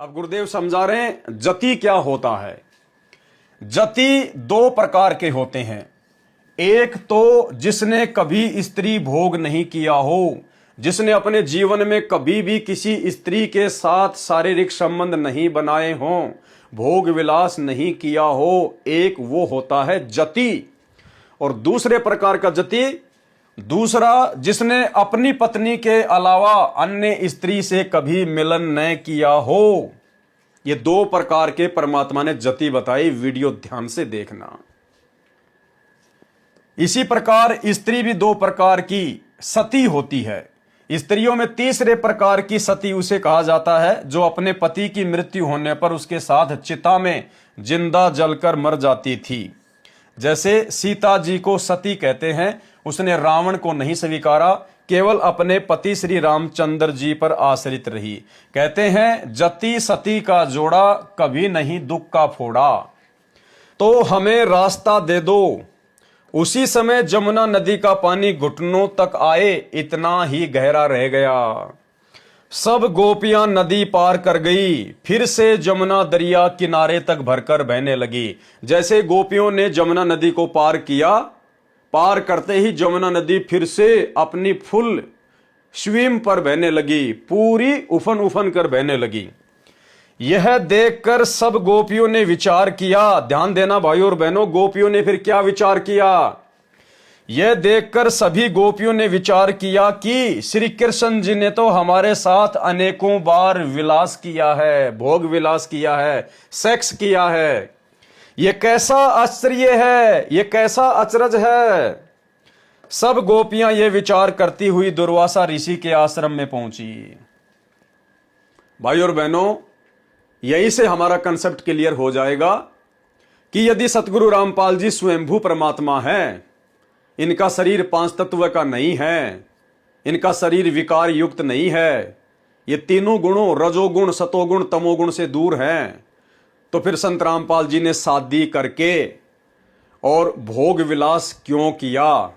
अब गुरुदेव समझा रहे हैं जति क्या होता है। जति दो प्रकार के होते हैं। एक तो जिसने कभी स्त्री भोग नहीं किया हो, जिसने अपने जीवन में कभी भी किसी स्त्री के साथ शारीरिक संबंध नहीं बनाए हों, भोग विलास नहीं किया हो, एक वो होता है जति। और दूसरे प्रकार का जति, दूसरा जिसने अपनी पत्नी के अलावा अन्य स्त्री से कभी मिलन न किया हो। ये दो प्रकार के परमात्मा ने जति बताई, वीडियो ध्यान से देखना। इसी प्रकार स्त्री भी दो प्रकार की सती होती है। स्त्रियों में तीसरे प्रकार की सती उसे कहा जाता है जो अपने पति की मृत्यु होने पर उसके साथ चिता में जिंदा जलकर मर जाती थी। जैसे सीता जी को सती कहते हैं, उसने रावण को नहीं स्वीकारा, केवल अपने पति श्री रामचंद्र जी पर आश्रित रही। कहते हैं जति सती का जोड़ा कभी नहीं दुख का फोड़ा, तो हमें रास्ता दे दो। उसी समय जमुना नदी का पानी घुटनों तक आए, इतना ही गहरा रह गया। सब गोपियां नदी पार कर गई, फिर से जमुना दरिया किनारे तक भरकर बहने लगी। जैसे गोपियों ने जमुना नदी को पार किया, पार करते ही जमुना नदी फिर से अपनी फुल स्विम पर बहने लगी, पूरी उफन उफन कर बहने लगी। यह देखकर सब गोपियों ने विचार किया। ध्यान देना भाइयों और बहनों, गोपियों ने फिर क्या विचार किया। यह देखकर सभी गोपियों ने विचार किया कि श्री कृष्ण जी ने तो हमारे साथ अनेकों बार विलास किया है, भोग विलास किया है, सेक्स किया है। यह कैसा आश्चर्य है, यह कैसा अचरज है। सब गोपियां यह विचार करती हुई दुर्वासा ऋषि के आश्रम में पहुंची। भाइयों और बहनों, यहीं से हमारा कंसेप्ट क्लियर हो जाएगा कि यदि सतगुरु रामपाल जी स्वयंभू परमात्मा है, इनका शरीर पांच तत्व का नहीं है, इनका शरीर विकार युक्त नहीं है, ये तीनों गुणों रजोगुण सतोगुण तमोगुण से दूर हैं, तो फिर संत रामपाल जी ने शादी करके और भोग विलास क्यों किया।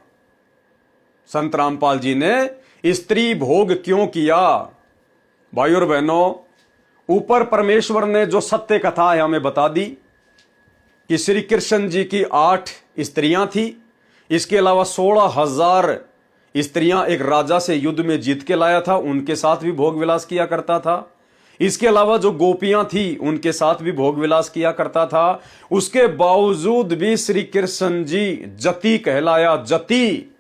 संत रामपाल जी ने स्त्री भोग क्यों किया। भाइयों और बहनों, ऊपर परमेश्वर ने जो सत्य कथा है हमें बता दी कि श्री कृष्ण जी की 8 स्त्रियां थी। इसके अलावा 16,000 स्त्रियां एक राजा से युद्ध में जीत के लाया था, उनके साथ भी भोग विलास किया करता था। इसके अलावा जो गोपियां थी उनके साथ भी भोग विलास किया करता था। उसके बावजूद भी श्री कृष्ण जी जति कहलाया। जति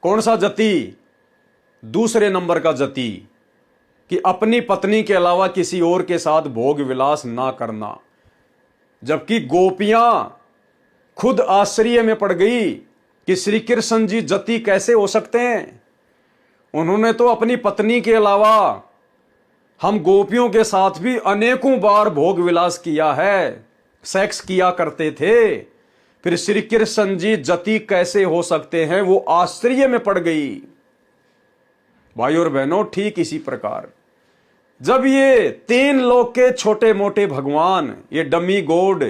कौन सा जति? दूसरे नंबर का जति, कि अपनी पत्नी के अलावा किसी और के साथ भोग विलास ना करना। जबकि गोपियां खुद आश्चर्य में पड़ गई कि श्री कृष्ण जी जति कैसे हो सकते हैं। उन्होंने तो अपनी पत्नी के अलावा हम गोपियों के साथ भी अनेकों बार भोग विलास किया है, सेक्स किया करते थे, फिर श्री कृष्ण जी जति कैसे हो सकते हैं, वो आश्चर्य में पड़ गई। भाइयों और बहनों, ठीक इसी प्रकार जब ये 3 लोक के छोटे मोटे भगवान, ये डमी गॉड,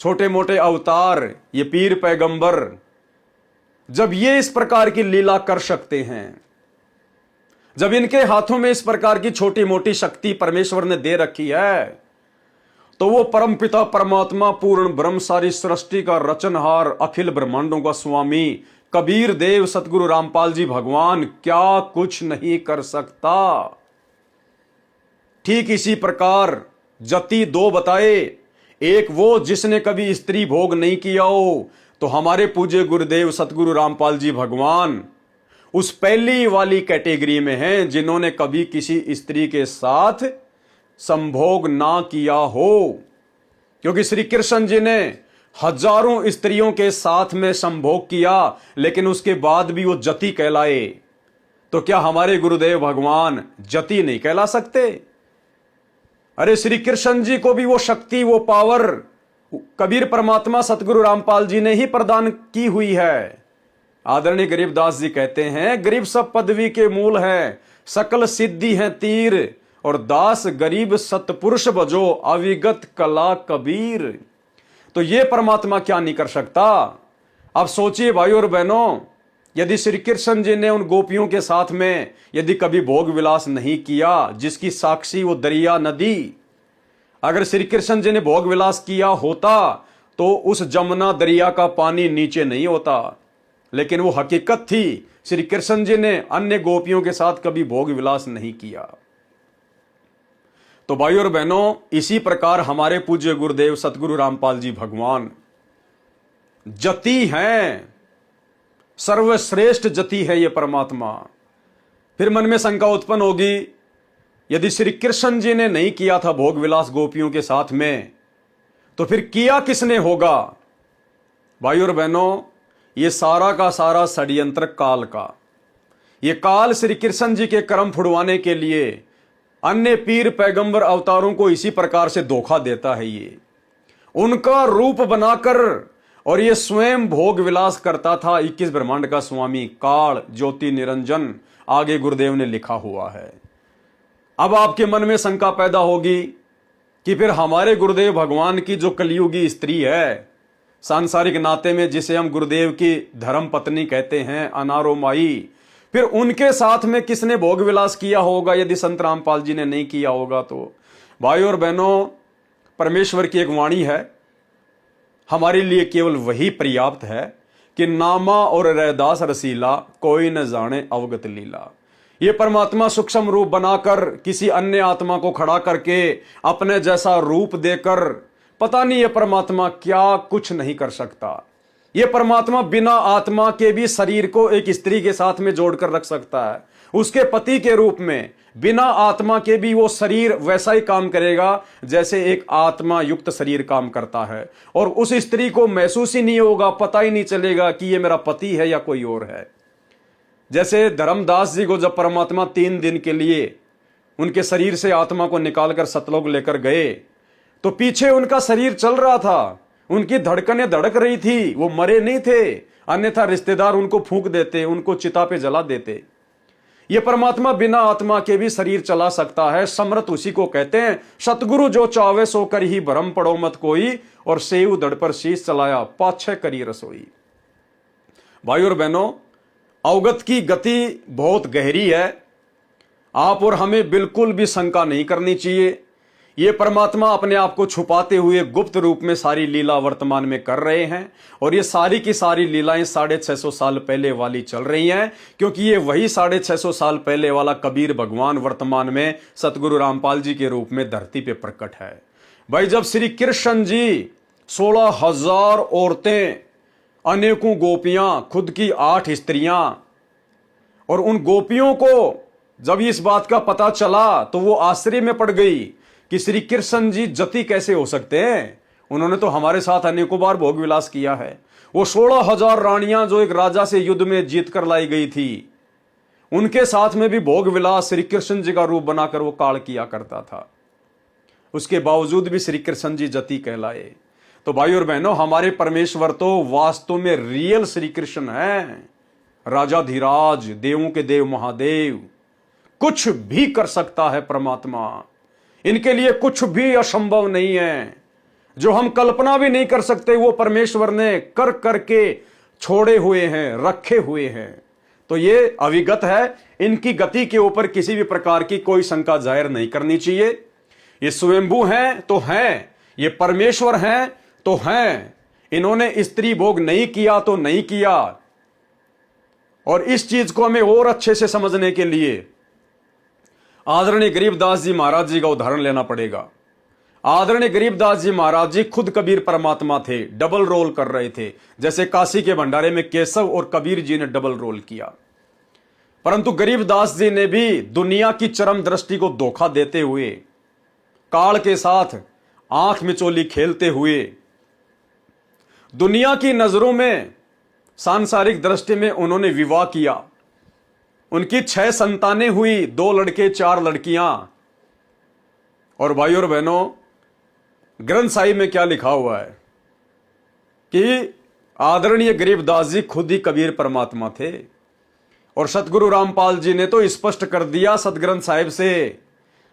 छोटे मोटे अवतार, ये पीर पैगंबर, जब ये इस प्रकार की लीला कर सकते हैं, जब इनके हाथों में इस प्रकार की छोटी मोटी शक्ति परमेश्वर ने दे रखी है, तो वो परमपिता परमात्मा पूर्ण ब्रह्म सारी सृष्टि का रचनहार अखिल ब्रह्मांडों का स्वामी कबीर देव सतगुरु रामपाल जी भगवान क्या कुछ नहीं कर सकता। ठीक इसी प्रकार जति 2 बताए। एक वो जिसने कभी स्त्री भोग नहीं किया हो, तो हमारे पूज्य गुरुदेव सतगुरु रामपाल जी भगवान उस पहली वाली कैटेगरी में हैं, जिन्होंने कभी किसी स्त्री के साथ संभोग ना किया हो। क्योंकि श्री कृष्ण जी ने हजारों स्त्रियों के साथ में संभोग किया, लेकिन उसके बाद भी वो जति कहलाए। तो क्या हमारे गुरुदेव भगवान जति नहीं कहला सकते? अरे श्री कृष्ण जी को भी वो शक्ति, वो पावर कबीर परमात्मा सतगुरु रामपाल जी ने ही प्रदान की हुई है। आदरणीय गरीबदास जी कहते हैं, गरीब सब पदवी के मूल है, सकल सिद्धि है तीर, और दास गरीब सतपुरुष भजो, अविगत कला कबीर। तो ये परमात्मा क्या नहीं कर सकता। अब सोचिए भाइयों और बहनों, यदि श्री कृष्ण जी ने उन गोपियों के साथ में यदि कभी भोग विलास नहीं किया, जिसकी साक्षी वो दरिया नदी, अगर श्री कृष्ण जी ने भोग विलास किया होता तो उस जमुना दरिया का पानी नीचे नहीं होता। लेकिन वो हकीकत थी, श्री कृष्ण जी ने अन्य गोपियों के साथ कभी भोग विलास नहीं किया। तो भाइयों और बहनों, इसी प्रकार हमारे पूज्य गुरुदेव सतगुरु रामपाल जी भगवान जति हैं, सर्वश्रेष्ठ जति है ये परमात्मा। फिर मन में शंका उत्पन्न होगी, यदि श्री कृष्ण जी ने नहीं किया था भोग विलास गोपियों के साथ में, तो फिर किया किसने होगा? भाइयों और बहनों, ये सारा का सारा षड्यंत्र काल का, ये काल श्री कृष्ण जी के कर्म फुड़वाने के लिए अन्य पीर पैगंबर अवतारों को इसी प्रकार से धोखा देता है। ये उनका रूप बनाकर, और ये स्वयं भोग विलास करता था 21 ब्रह्मांड का स्वामी काल ज्योति निरंजन, आगे गुरुदेव ने लिखा हुआ है। अब आपके मन में शंका पैदा होगी कि फिर हमारे गुरुदेव भगवान की जो कलयुगी स्त्री है, सांसारिक नाते में जिसे हम गुरुदेव की धर्म पत्नी कहते हैं, अनारो माई, फिर उनके साथ में किसने भोग विलास किया होगा यदि संत रामपाल जी ने नहीं किया होगा? तो भाइयों और बहनों, परमेश्वर की एक वाणी है, हमारे लिए केवल वही पर्याप्त है कि नामा और रैदास रसीला, कोई न जाने अवगत लीला। ये परमात्मा सूक्ष्म रूप बनाकर किसी अन्य आत्मा को खड़ा करके अपने जैसा रूप देकर, पता नहीं ये परमात्मा क्या कुछ नहीं कर सकता। ये परमात्मा बिना आत्मा के भी शरीर को एक स्त्री के साथ में जोड़कर रख सकता है, उसके पति के रूप में। बिना आत्मा के भी वो शरीर वैसा ही काम करेगा जैसे एक आत्मा युक्त शरीर काम करता है, और उस स्त्री को महसूस ही नहीं होगा, पता ही नहीं चलेगा कि ये मेरा पति है या कोई और है। जैसे धर्मदास जी को जब परमात्मा 3 दिन के लिए उनके शरीर से आत्मा को निकालकर सतलोक लेकर गए, तो पीछे उनका शरीर चल रहा था, उनकी धड़कनें धड़क रही थी, वो मरे नहीं थे, अन्यथा रिश्तेदार उनको फूंक देते, उनको चिता पे जला देते। ये परमात्मा बिना आत्मा के भी शरीर चला सकता है। समर्थ उसी को कहते हैं, सतगुरु जो चावे सो कर ही भरम पड़ो मत कोई, और सेव दड़ पर शीश चलाया पाछे करी रसोई। भाइयों और बहनों, अवगत की गति बहुत गहरी है, आप और हमें बिल्कुल भी शंका नहीं करनी चाहिए। ये परमात्मा अपने आप को छुपाते हुए गुप्त रूप में सारी लीला वर्तमान में कर रहे हैं, और ये सारी की सारी लीलाएं 650 साल पहले वाली चल रही हैं, क्योंकि ये वही 650 साल पहले वाला कबीर भगवान वर्तमान में सतगुरु रामपाल जी के रूप में धरती पे प्रकट है। भाई, जब श्री कृष्ण जी 16,000 औरतें, अनेकों गोपियां, खुद की 8 स्त्रियां, और उन गोपियों को जब इस बात का पता चला तो वो आश्चर्य में पड़ गई कि श्री कृष्ण जी जति कैसे हो सकते हैं। उन्होंने तो हमारे साथ अनेकों बार भोग विलास किया है। वो 16,000 रानियां जो एक राजा से युद्ध में जीत कर लाई गई थी, उनके साथ में भी भोग विलास श्री कृष्ण जी का रूप बनाकर वो काल किया करता था। उसके बावजूद भी श्री कृष्ण जी जति कहलाए। तो भाई और बहनों, हमारे परमेश्वर तो वास्तव में रियल श्री कृष्ण हैं, राजाधिराज, देवों के देव महादेव। कुछ भी कर सकता है परमात्मा, इनके लिए कुछ भी असंभव नहीं है। जो हम कल्पना भी नहीं कर सकते वो परमेश्वर ने कर करके छोड़े हुए हैं, रखे हुए हैं। तो ये अविगत है, इनकी गति के ऊपर किसी भी प्रकार की कोई शंका जाहिर नहीं करनी चाहिए। ये स्वयंभू हैं तो हैं, ये परमेश्वर हैं तो हैं। इन्होंने स्त्री भोग नहीं किया तो नहीं किया। और इस चीज को हमें और अच्छे से समझने के लिए आदरणीय गरीबदास जी महाराज जी का उदाहरण लेना पड़ेगा। आदरणीय गरीबदास जी महाराज जी खुद कबीर परमात्मा थे, डबल रोल कर रहे थे। जैसे काशी के भंडारे में केशव और कबीर जी ने डबल रोल किया, परंतु गरीबदास जी ने भी दुनिया की चरम दृष्टि को धोखा देते हुए, काल के साथ आंख मिचोली खेलते हुए, दुनिया की नजरों में सांसारिक दृष्टि में उन्होंने विवाह किया। उनकी 6 संतानें हुई, 2 लड़के 4 लड़कियां। और भाइयों और बहनों, ग्रंथ साहिब में क्या लिखा हुआ है कि आदरणीय गरीबदास जी खुद ही कबीर परमात्मा थे। और सतगुरु रामपाल जी ने तो स्पष्ट कर दिया सतग्रंथ साहिब से,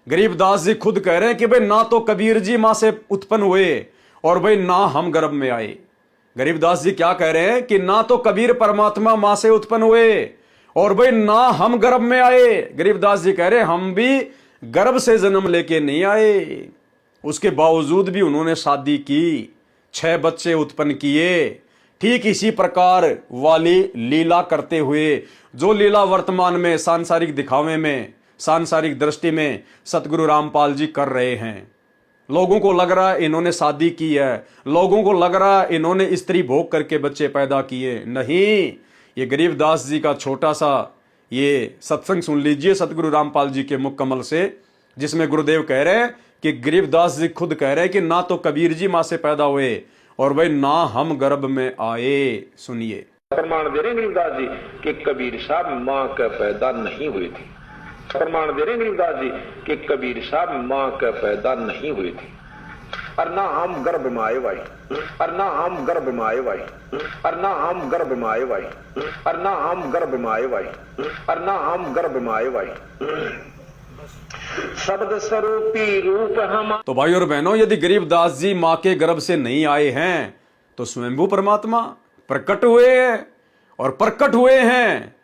गरीबदास जी खुद कह रहे हैं कि भाई ना तो कबीर जी मां से उत्पन्न हुए और भाई ना हम गर्भ में आए। गरीबदास जी क्या कह रहे हैं कि ना तो कबीर परमात्मा मां से उत्पन्न हुए और भाई ना हम गर्भ में आए। गरीबदास जी कह रहे हैं हम भी गर्भ से जन्म लेके नहीं आए, उसके बावजूद भी उन्होंने शादी की, 6 बच्चे उत्पन्न किए। ठीक इसी प्रकार वाली लीला करते हुए जो लीला वर्तमान में सांसारिक दिखावे में, सांसारिक दृष्टि में सतगुरु रामपाल जी कर रहे हैं। लोगों को लग रहा है इन्होंने शादी की है, लोगों को लग रहा है इन्होंने स्त्री भोग करके बच्चे पैदा किए। नहीं, ये गरीबदास जी का छोटा सा ये सत्संग सुन लीजिए सतगुरु रामपाल जी के मुख कमल से, जिसमें गुरुदेव कह रहे हैं कि गरीबदास जी खुद कह रहे हैं कि ना तो कबीर जी मां से पैदा हुए और भाई ना हम गर्भ में आए। सुनिए, प्रमाण दे रहे गरीबदास जी कि कबीर साहब मां का पैदा नहीं हुए थे। प्रमाण दे रहे गरीबदास जी कि कबीर साहब मां का पैदा नहीं हुए थे, और ना हम गर्भ में आए भाई, और ना हम गर्भ में आए भाई, और ना हम गर्भ में आए भाई, और ना हम गर्भ में आए भाई, और ना हम गर्भ में आए भाई। शब्द स्वरूपी रूप हम। तो भाई और बहनों, यदि गरीबदास जी मां के गर्भ से नहीं आए हैं तो स्वयंभू परमात्मा प्रकट हुए हैं, और प्रकट हुए हैं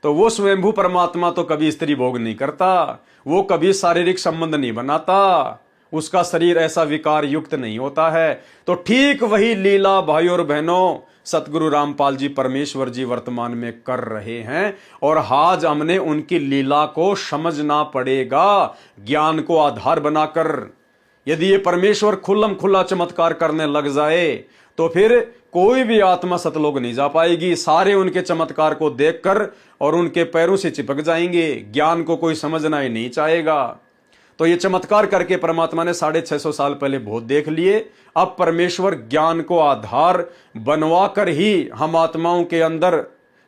तो वो स्वयंभू परमात्मा तो कभी स्त्री भोग नहीं करता, वो कभी शारीरिक संबंध नहीं बनाता, उसका शरीर ऐसा विकार युक्त नहीं होता है। तो ठीक वही लीला भाई और बहनों सतगुरु रामपाल जी परमेश्वर जी वर्तमान में कर रहे हैं, और आज हमने उनकी लीला को समझना पड़ेगा ज्ञान को आधार बनाकर। यदि ये परमेश्वर खुल्लम खुल्ला चमत्कार करने लग जाए तो फिर कोई भी आत्मा सतलोक नहीं जा पाएगी। सारे उनके चमत्कार को देखकर और उनके पैरों से चिपक जाएंगे, ज्ञान को कोई समझना ही नहीं चाहेगा। तो ये चमत्कार करके परमात्मा ने 650 साल पहले बहुत देख लिए। अब परमेश्वर ज्ञान को आधार बनवा कर ही हम आत्माओं के अंदर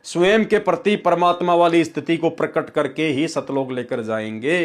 स्वयं के प्रति परमात्मा वाली स्थिति को प्रकट करके ही सतलोक लेकर जाएंगे।